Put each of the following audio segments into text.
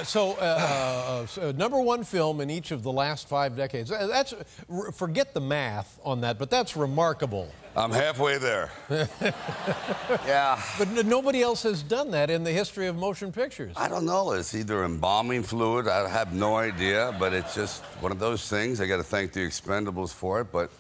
So #1 film in each of the last 5 decades. Forget the math on that, but that's remarkable. I'm halfway there. Yeah. But nobody else has done that in the history of motion pictures. I don't know. It's either embalming fluid. I have no idea, but it's just one of those things. I got to thank the Expendables for it, but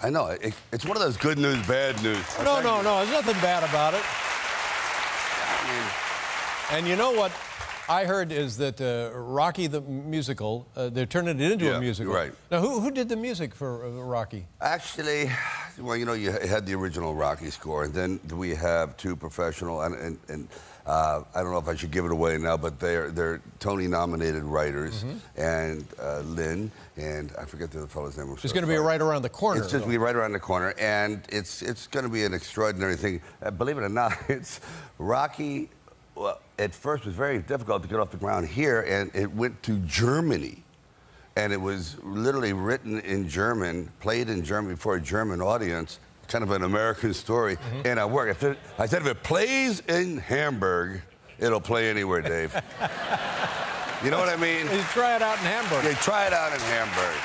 I know it's one of those good news, bad news. No. There's nothing bad about it. And you know what I heard is that Rocky the musical, they're turning it into a musical. Right. Now, who did the music for Rocky? Actually, well, you know, you had the original Rocky score, and then we have 2 professional, and I don't know if I should give it away now, but they're Tony-nominated writers, and Lynn, and I forget the other fellow's name. It's going to be right around the corner. It's just going to be right around the corner, and it's going to be an extraordinary thing. Believe it or not, it's Rocky. Well, at first it was very difficult to get off the ground here, and it went to Germany. And it was literally written in German, played in German before a German audience, kind of an American story. And I worked. I said, if it plays in Hamburg, it'll play anywhere, Dave. You know what I mean? You try it out in Hamburg. Yeah, try it out in Hamburg.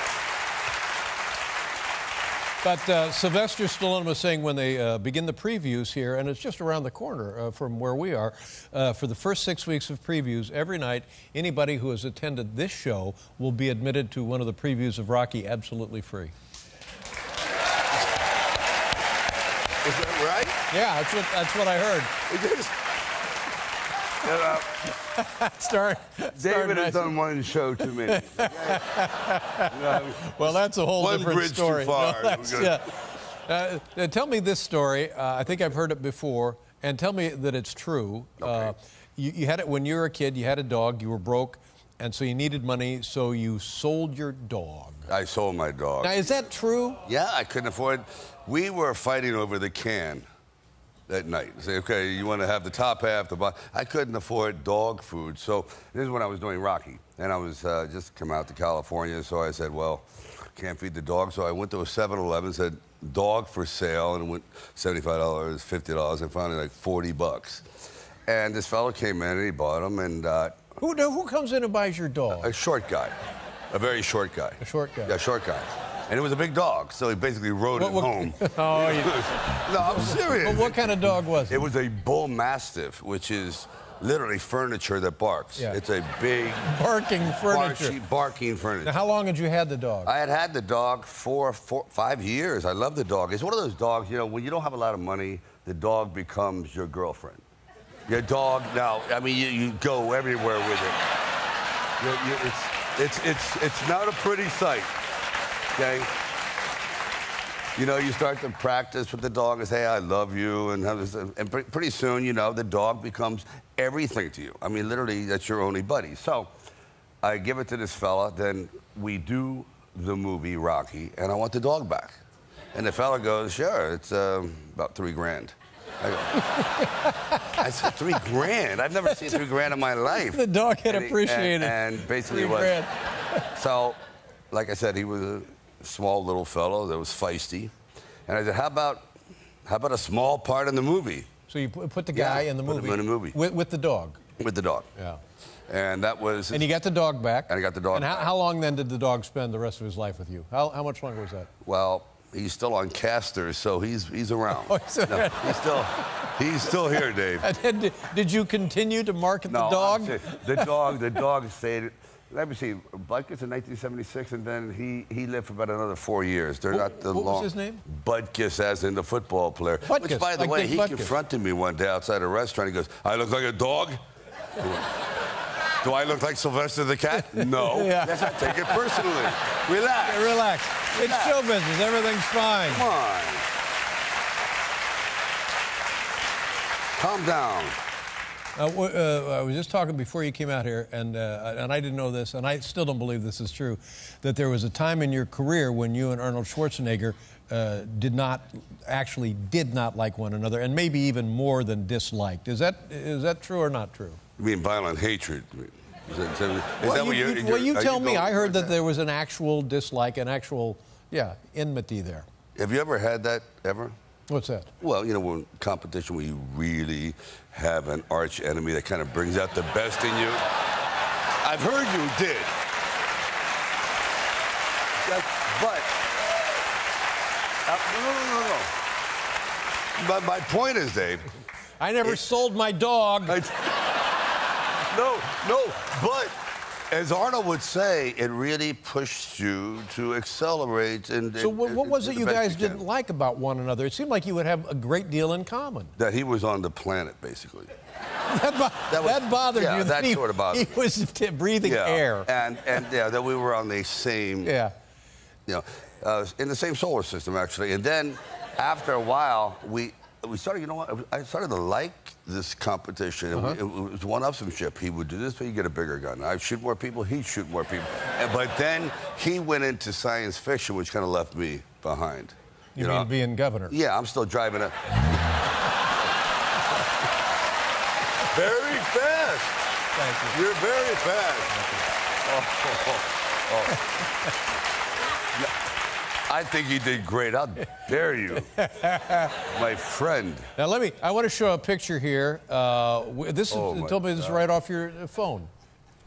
But Sylvester Stallone was saying when they begin the previews here, and it's just around the corner from where we are, for the first 6 weeks of previews, every night, anybody who has attended this show will be admitted to one of the previews of Rocky absolutely free. Is that right? Yeah, that's what I heard. David has done one show too many. Well, that's a whole one different bridge story. Too far. No, tell me this story. I think I've heard it before, and tell me that it's true. Okay. You had it when you were a kid. You had a dog. You were broke, and so you needed money. So you sold your dog. I sold my dog. Now, is that true? Yeah, I couldn't afford. We were fighting over the can that night. Say, okay, you want to have the top half, the bottom. I couldn't afford dog food. So this is when I was doing Rocky. And I was just come out to California. So I said, well, can't feed the dog. So I went to a 7-Eleven, said, dog for sale. And it went $75, $50, and finally like $40. And this fellow came in and he bought them. And who comes in and buys your dog? a short guy. A very short guy. A short guy. Yeah, short guy. And it was a big dog, so he basically rode it home. Oh, no, I'm serious. But what kind of dog was it? It was a bull mastiff, which is literally furniture that barks. Yeah. It's a big... barking furniture. Barking furniture. Now, how long had you had the dog? I had the dog for 5 years. I love the dog. It's one of those dogs, you know, when you don't have a lot of money, the dog becomes your girlfriend. Your dog, now, I mean, you go everywhere with it. It's not a pretty sight. Okay? You know, you start to practice with the dog and say, hey, I love you, and pretty soon, you know, the dog becomes everything to you. I mean, literally, that's your only buddy. So I give it to this fella, then we do the movie Rocky, and I want the dog back. And the fella goes, sure, it's about $3,000. I go, I said, $3,000? I've never seen $3,000 in my life. The dog had appreciated it. And basically it was. So, like I said, he was a small little fellow that was feisty. And I said, how about a small part in the movie? So you put the guy in the movie? Put him in the movie. With the dog? With the dog. Yeah. And that was... And you got the dog back? And I got the dog back. And how long then did the dog spend the rest of his life with you? How much longer was that? Well, he's still on casters, so he's around. Oh, he's still here, Dave. And did you continue to market the dog? The dog stayed... Let me see. Bud Kiss in 1976, and then he lived for about another 4 years. They're not the long. What was his name? Bud Kiss, as in the football player. Butkus, Which, by the like way, Dick he Butkus. confronted me one day outside a restaurant. He goes, "I look like a dog." Do I look like Sylvester the Cat? No. Yeah. Yes, I take it personally. Relax. Yeah, relax. It's show business. Everything's fine. Come on. Calm down. I was just talking before you came out here, and I didn't know this, and I still don't believe this is true, that there was a time in your career when you and Arnold Schwarzenegger did not like one another, and maybe even more than disliked. Is that true or not true? You mean violent hatred? Is that what you're... Well, you tell me. I heard that there was an actual dislike, an actual, enmity there. Have you ever had that, ever? What's that? Well, you know, when competition where you really have an arch enemy that kind of brings out the best in you. I've heard you did. No. But my point is, Dave. I never sold my dog. No, but as Arnold would say, it really pushed you to accelerate. So what was it you guys didn't like about one another? It seemed like you would have a great deal in common. That he was on the planet, basically. that bothered you. That sort of bothered me. He was breathing air. And that we were on the same, in the same solar system, actually. And then, after a while, we started, you know what, I started to like this competition. It was one-upsmanship. He would do this, but he'd get a bigger gun. I'd shoot more people, he'd shoot more people. But then he went into science fiction, which kind of left me behind. You mean being governor? Yeah, I'm still driving a... Very fast. Thank you. You're very fast. I think you did great. How dare you, my friend? Now I want to show a picture here. This is right off your phone.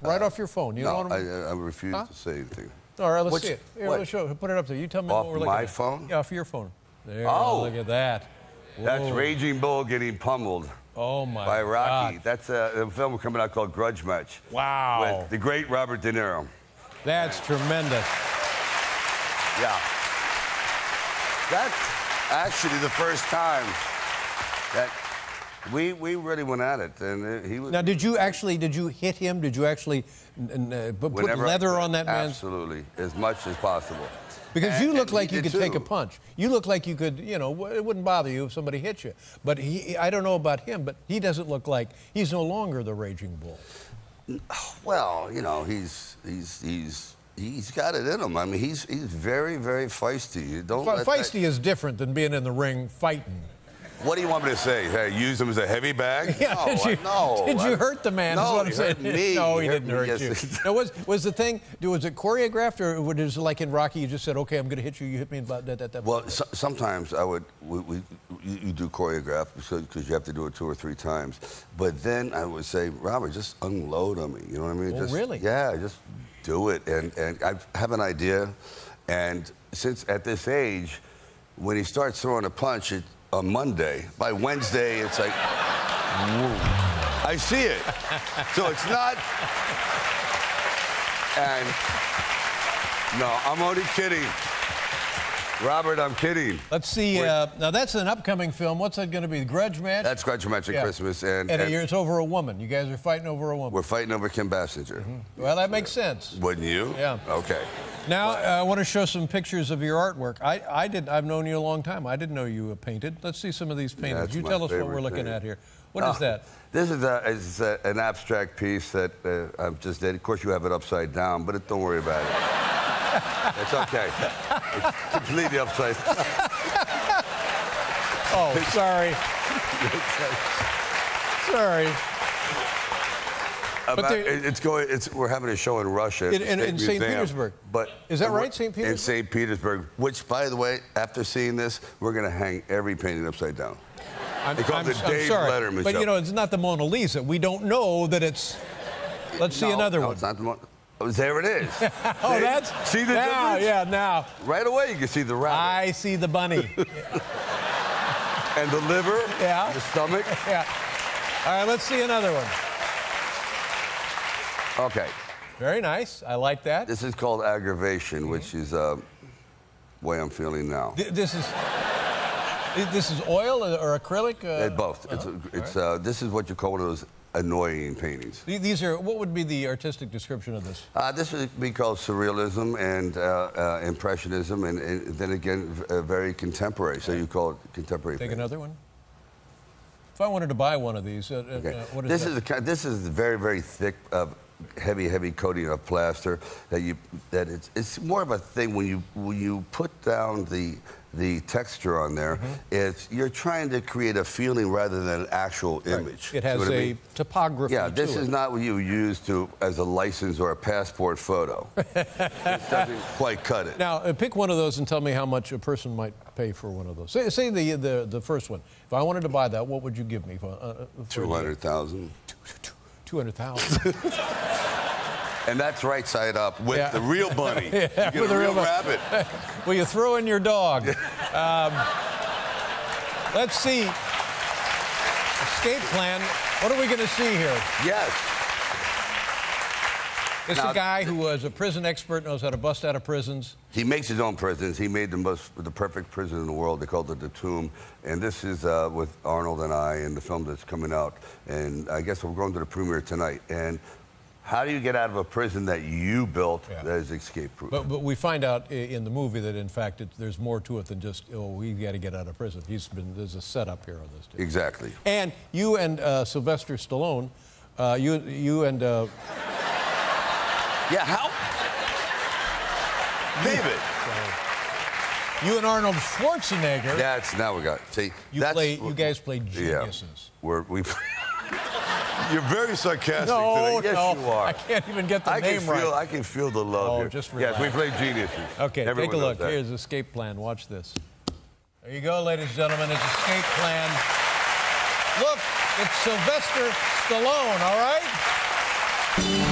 Right off your phone. You know what I refuse to say anything. All right, let's see it. Here, let's show. Put it up there. You tell me what we're looking at. Off my phone? Yeah, off your phone. There. Oh, look at that. Whoa. That's Raging Bull getting pummeled. Oh my by Rocky. God. That's a film coming out called Grudge Match. Wow. With the great Robert De Niro. That's tremendous. Yeah. That's actually the first time that we really went at it, and he was. Now, did you hit him? Did you actually put leather on that man? Absolutely, as much as possible. Because you look like you could take a punch. You look like you could, it wouldn't bother you if somebody hit you. But I don't know about him, but he doesn't look like he's no longer the Raging Bull. Well, he's got it in him. I mean, he's very, very feisty. You don't feisty is different than being in the ring fighting. What do you want me to say? Hey, use him as a heavy bag? Yeah, no. Did you hurt the man? No, is what I'm he saying. hurt me. No, he didn't hurt yes. you. Now, was the thing? Was it choreographed, or was it like in Rocky? You just said, "Okay, I'm going to hit you. You hit me." About that. Well, sometimes you do choreograph because you have to do it 2 or 3 times. But then I would say, Robert, just unload on me. You know what I mean? Oh, really? Yeah, just do it. And I have an idea. And since at this age, when he starts throwing a punch, on Monday. By Wednesday, it's like, whoa. I see it. So it's not. And no, I'm only kidding. Robert, I'm kidding. Let's see. Now, that's an upcoming film. What's that going to be? The Grudge Match? That's Grudge Match at Christmas. And it's over a woman. You guys are fighting over a woman. We're fighting over Kim Basinger. Mm-hmm. Well, that makes sense. Wouldn't you? Yeah. Okay. Now, I want to show some pictures of your artwork. I've known you a long time. I didn't know you painted. Let's see some of these paintings. You tell us what we're looking at here. What is that? This is an abstract piece that I've just did. Of course, you have it upside down, but don't worry about it. It's okay. It's completely upside down. Oh, sorry. Sorry. We're having a show in Russia. In St. Petersburg. But is that right, St. Petersburg? In St. Petersburg, which, by the way, after seeing this, we're going to hang every painting upside down. They call it the Dave Letterman but show. It's not the Mona Lisa. We don't know that it's. Let's see another one. No, it's not the Mona. Oh, there it is. Oh, that's. See the difference? Yeah, now. Right away, you can see the rabbit. I see the bunny. And the liver. Yeah. The stomach. Yeah. All right, let's see another one. Okay. Very nice. I like that. This is called aggravation, which is the way I'm feeling now. This is oil or acrylic? Both. This is what you call one of those annoying paintings. These are. What would be the artistic description of this? This would be called surrealism and impressionism, and then again, very contemporary. So you call it contemporary. Take painting. another one. If I wanted to buy one of these, what is that? This is very, very thick, heavy coating of plaster it's more of a thing when you put down the texture on there. Mm-hmm. You're trying to create a feeling rather than an actual image. It has a topography. Yeah, this is not what you use as a license or a passport photo. It doesn't quite cut it. Now, pick one of those and tell me how much a person might pay for one of those. Say the first one. If I wanted to buy that, what would you give me? 200,000. 200,000. and that's right side up with the real bunny. Yeah, you get with a real rabbit. Well, you throw in your dog. Let's see. Escape plan. What are we going to see here? Yes. This is a guy who was a prison expert, knows how to bust out of prisons. He makes his own prisons. He made the perfect prison in the world. They called it the Tomb. And this is with Arnold and I and the film that's coming out. And I guess we're going to the premiere tonight. And how do you get out of a prison that you built that is escape-proof? But we find out in the movie that, in fact, there's more to it than just, oh, we got to get out of prison. There's a setup here on this. Dude. Exactly. And you and Sylvester Stallone, you and... Yeah, how? David. You and Arnold Schwarzenegger. Now we got it. See, you guys play geniuses. Yeah, you're very sarcastic no, today. Yes, you are. I can't even get the name right. I can feel the love here. Just relax. Yes, we play geniuses. Okay, Everyone take a look. knows that. Here's Escape Plan. Watch this. There you go, ladies and gentlemen. It's Escape Plan. Look, it's Sylvester Stallone, all right?